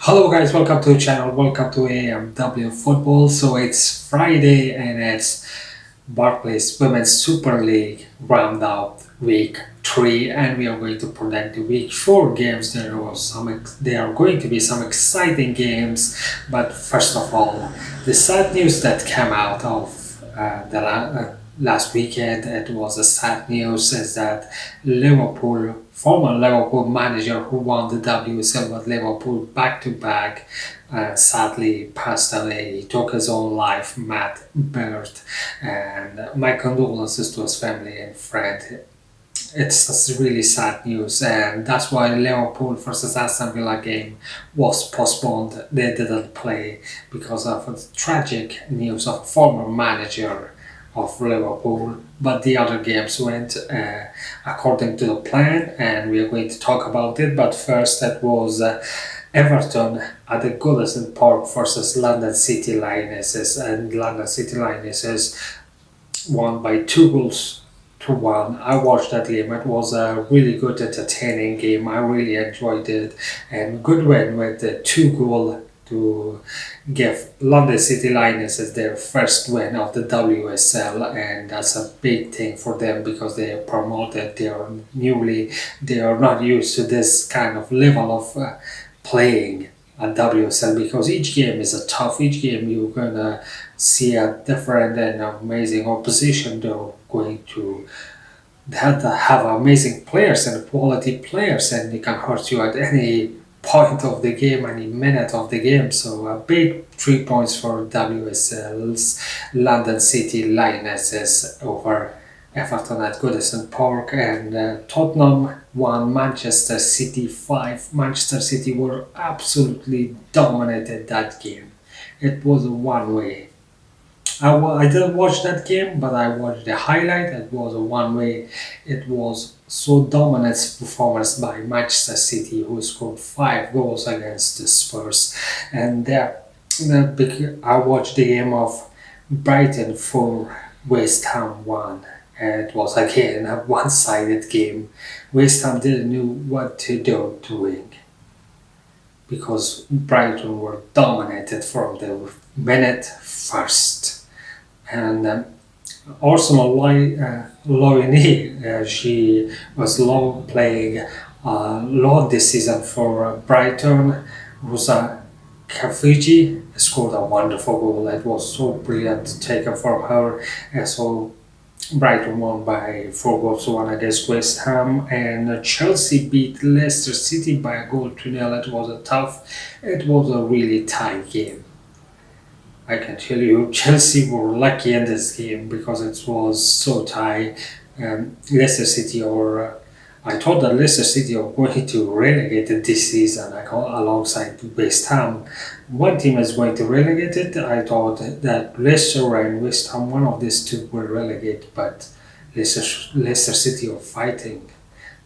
Hello guys, welcome to the channel, welcome to AMW Football. So it's Friday and it's Barclays Women's Super League round out week 3, and we are going to present the week 4 games. There are going to be some exciting games, but first of all, the sad news that came out of last weekend, it was a sad news, is that former Liverpool manager who won the WSL with Liverpool back to back, sadly passed away. He took his own life, Matt Bird, and my condolences to his family and friend. It's really sad news, and that's why Liverpool versus Aston Villa game was postponed. They didn't play because of the tragic news of former manager of Liverpool, but the other games went according to the plan, and we are going to talk about it. But first, that was Everton at the Goodison Park versus London City Lionesses, and London City Lionesses won by 2 goals to 1. I watched that game. It was a really good, entertaining game. I really enjoyed it, and good win with the 2 goal to give London City Lionesses their first win of the WSL, and that's a big thing for them because they are promoted. They are not used to this kind of level of playing at WSL, because each game is a tough. Each game you're gonna see a different and amazing opposition. They're going to have amazing players and quality players, and they can hurt you at any point of the game, any minute of the game. So a big 3 points for WSL's London City Lionesses over Everton at Goodison Park, and Tottenham 1, Manchester City 5. Manchester City were absolutely dominated that game. It was a one-way. I didn't watch that game, but I watched the highlight. It was a one-way. It was so dominant performance by Manchester City, who scored 5 goals against the Spurs. And I watched the game of Brighton 4, West Ham 1. And it was again a one-sided game. West Ham didn't know what to do doing, because Brighton were dominated from the minute first. And Arsenal Loini, she was playing long this season for Brighton. Rosa Kafiji scored a wonderful goal. It was so brilliant taken from her. And so Brighton won by 4 goals to 1 against West Ham, and Chelsea beat Leicester City by a goal to 0. It was a really tight game. I can tell you, Chelsea were lucky in this game because it was so tight. Leicester City, I thought that Leicester City are going to relegate it this season alongside West Ham. One team is going to relegate it. I thought that Leicester and West Ham, one of these two, will relegate, but Leicester City are fighting.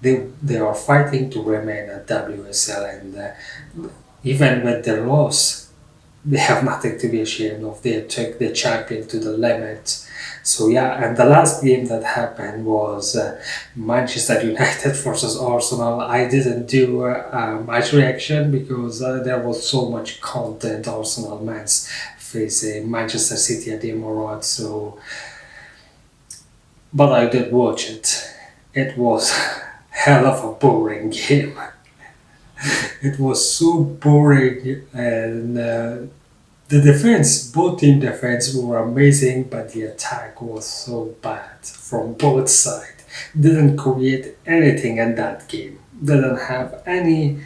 They are fighting to remain at WSL, and even with their loss, they have nothing to be ashamed of. They took the champion to the limit. So yeah, and the last game that happened was Manchester United versus Arsenal. I didn't do much reaction because there was so much content. Arsenal man's facing Manchester City at the Emirates. But I did watch it. It was hell of a boring game. It was so boring, and both team defense were amazing, but the attack was so bad from both sides. Didn't create anything in that game. Didn't have any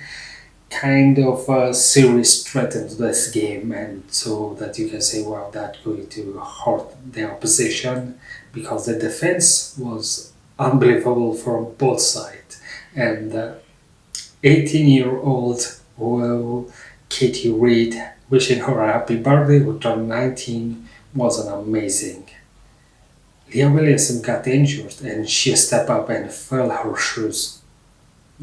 kind of serious threat into this game, and so that you can say, wow, that's going to hurt the opposition, because the defense was unbelievable from both sides. And 18-year-old Katie Reid, wishing her a happy birthday, who turned 19, was an amazing. Leah Williamson got injured, and she stepped up and filled her shoes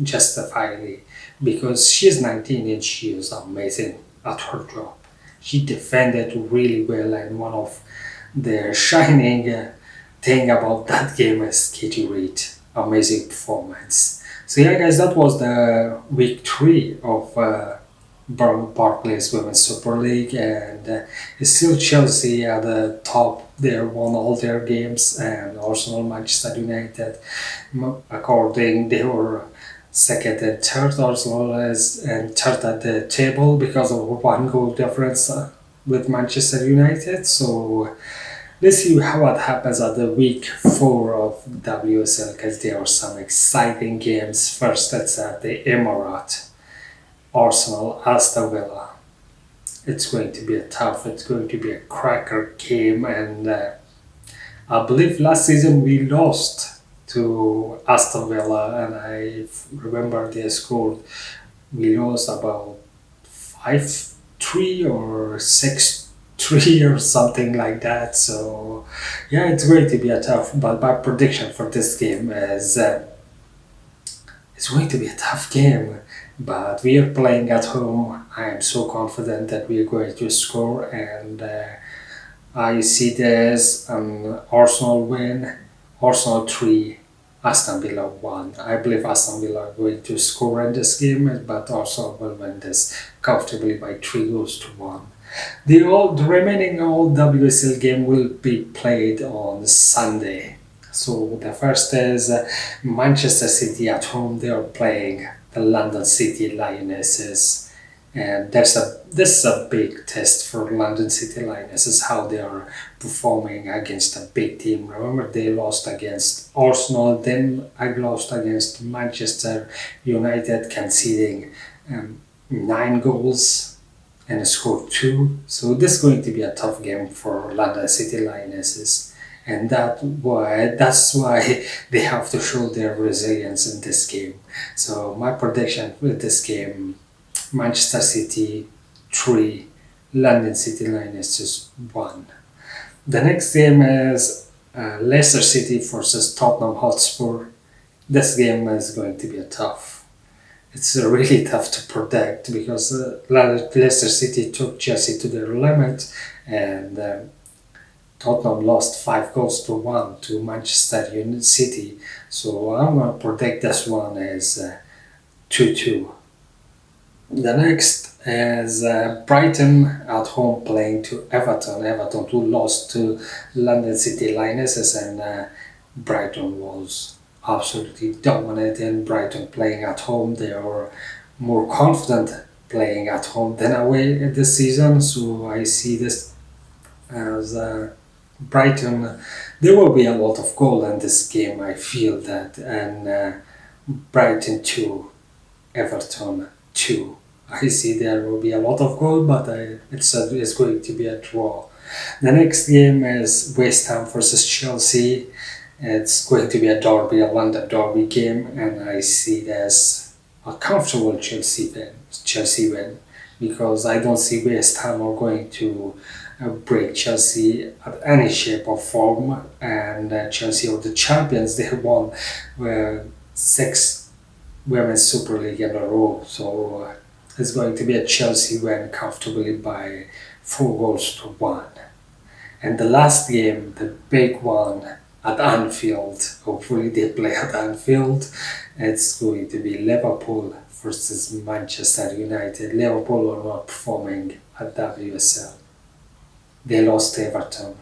justifiably, because she's 19 and she is amazing at her job. She defended really well, and one of the shining thing about that game is Katie Reid. Amazing performance. So yeah guys, that was the week 3 of Barclays Women's Super League, and it's still Chelsea at the top. They won all their games, and Arsenal, Manchester United, according they were second and third. Arsenal is and third at the table because of one goal difference with Manchester United. So let's see how what happens at the week 4 of WSL, because there are some exciting games. First, it's at the Emirates. Arsenal, Aston Villa. It's going to be a tough, it's going to be a cracker game, and I believe last season we lost to Aston Villa, and I remember they scored, we lost about 5-3 or 6-3 or something like that. So, yeah, it's going to be a tough, but my prediction for this game is it's going to be a tough game, but we are playing at home. I am so confident that we are going to score, and I see this Arsenal win, Arsenal 3, Aston Villa 1. I believe Aston Villa are going to score in this game, but Arsenal will win this comfortably by 3 goals to 1. The remaining all WSL game will be played on Sunday. So the first is Manchester City at home. They are playing the London City Lionesses, and this is a big test for London City Lionesses, how they are performing against a big team. Remember, they lost against Arsenal, then I lost against Manchester United, conceding 9 goals and scored 2. So this is going to be a tough game for London City Lionesses, and that's why they have to show their resilience in this game. So my prediction with this game: Manchester City 3, London City Lionesses 1. The next game is Leicester City versus Tottenham Hotspur. This game is going to be a tough. It's really tough to predict because Leicester City took Chelsea to their limit, and Tottenham lost 5 goals to 1 to Manchester City. So I'm going to predict this one as 2-2. The next is Brighton at home playing to Everton. Everton who lost to London City Lionesses, and Brighton was absolutely dominating. Brighton playing at home, they are more confident playing at home than away this season. So I see this as Brighton. There will be a lot of goal in this game. I feel that, and Brighton 2, Everton 2. I see there will be a lot of goal, but it's going to be a draw. The next game is West Ham versus Chelsea. It's going to be a derby, a London derby game, and I see it as a comfortable Chelsea win, because I don't see West Ham are going to break Chelsea at any shape or form, and Chelsea are the champions. They have won 6 Women's Super League in a row, so it's going to be a Chelsea win comfortably by 4 goals to 1. And the last game, the big one at Anfield, hopefully they play at Anfield, it's going to be Liverpool versus Manchester United. Liverpool are not performing at WSL. They lost to Everton.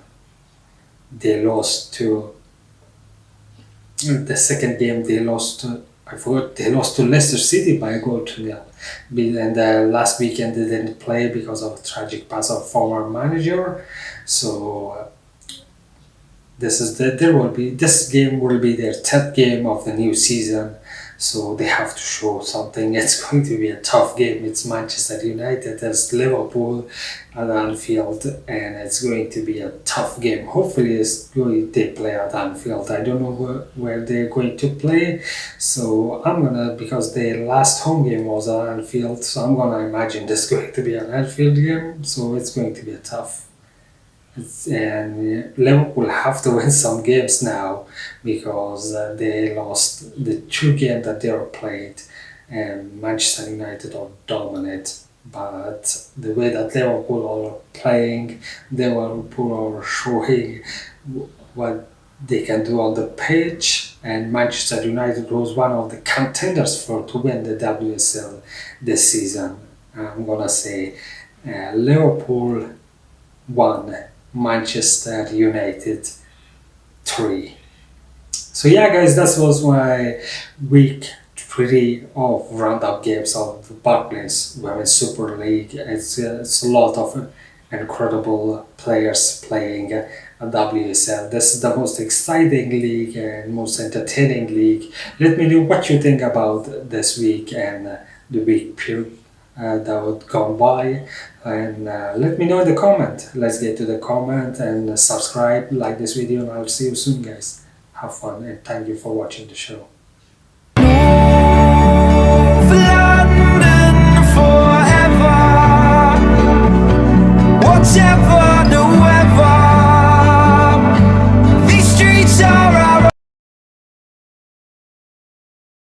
They lost to the second game. They lost to they lost to Leicester City by a goal to 0. And last weekend they didn't play because of a tragic pass of former manager. So this game will be their 10th game of the new season. So they have to show something. It's going to be a tough game. It's Manchester United as Liverpool at Anfield, and it's going to be a tough game. Hopefully they play at Anfield. I don't know where they're going to play. So because their last home game was at Anfield, so I'm gonna imagine this is going to be an Anfield game. So it's going to be a tough. And Liverpool have to win some games now, because they lost the 2 games that they are played, and Manchester United are dominant. But the way that Liverpool are playing, Liverpool are showing what they can do on the pitch, and Manchester United was one of the contenders to win the WSL this season. I'm gonna say Liverpool 1, Manchester United 3. So yeah, guys, that was my week 3 of roundup games of the Barclays Women's Super League. It's a lot of incredible players playing WSL. This is the most exciting league and most entertaining league. Let me know what you think about this week and the week that would gone by, and let me know in the comment. Let's get to the comment and subscribe, like this video, and I'll see you soon, guys. Have fun and thank you for watching the show. London forever. Whatever.